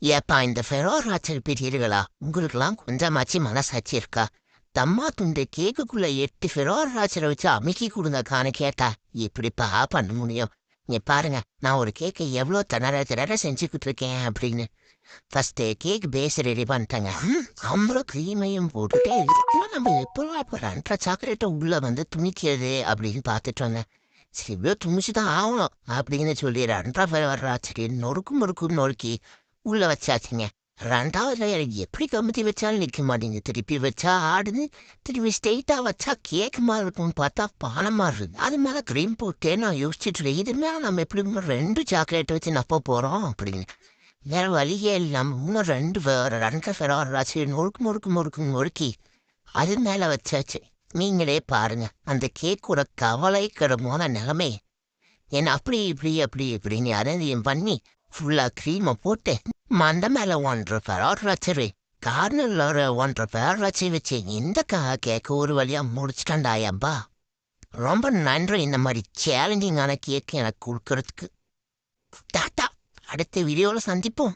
ஏப்பா இந்த ஃபெரோராச்சல் பீரியர்களா உங்களுக்கெல்லாம் கொஞ்சமாச்சு மனசாட்சி இருக்கா? தம்மா துண்டு கேக்குக்குள்ள 8 ஃபெரோராச்சரை வச்சு அமுக்கி கொடுங்கக்கான்னு கேட்டா எப்படிப்பா பண்ண முடியும்? இங்க பாருங்க, நான் ஒரு கேக்கை எவ்வளோ திணற செஞ்சுக்கிட்டு இருக்கேன் அப்படின்னு. ஃபர்ஸ்ட் கேக் பேஸ் ரெடி பண்ணிட்டேங்க. அம்பளும் க்ரீமையும் போட்டுட்டு இதுக்கெல்லாம் நம்ம எப்போ இப்போ 2 சாக்லேட்டை உள்ள துணிக்கிறது அப்படின்னு பார்த்துட்டு வந்தேன். சரி இவ்வளோ துணிச்சு தான் ஆகணும் அப்படின்னு சொல்லி 2 ஃபெரோராச்சரி நொறுக்கி உள்ள வச்சாச்சுங்க. 2வது லேயர் எப்படி கமுத்தி வச்சாலும் நிற்க மாட்டேங்குது. திருப்பி வச்சா ஆடுது. திருப்பி ஸ்ட்ரெயிட்டா வச்சா கேக் மாதிரி இருக்கும்னு பார்த்தா பானம் மாதிரி இருக்கு. அது மேலே க்ரீம் போட்டே நான் யோசிச்சுட்டு இருக்கேன். இது மேலே நம்ம எப்படி 2 சாக்லேட் வச்சு நப்ப போகிறோம் அப்படின்னு. வேற வழியே இல்லாமல் இன்னும் 2 ஃபெராராச்சு நொறுக்கி அது மேலே வச்சாச்சு. நீங்களே பாருங்க அந்த கேக்கோட கவலைக்கிடமான நிலைமை. என்ன அப்படி இப்படின்னு அரேஞ்சியம் பண்ணி ஃபுல்லா க்ரீமை போட்டு மண்ட மேல 1.5 ஃபெரார் கார்னர்ல ஒரு 1.5 ஃபெரார் வச்சு இந்த கேக்கு ஒரு வழியா முடிச்சிட்டாண்டாயப்பா. ரொம்ப நன்றி இந்த மாதிரி சேலஞ்சிங்கான கேக்கு எனக்கு கொடுக்கறதுக்கு. டாட்டா, அடுத்த வீடியோவில் சந்திப்போம்.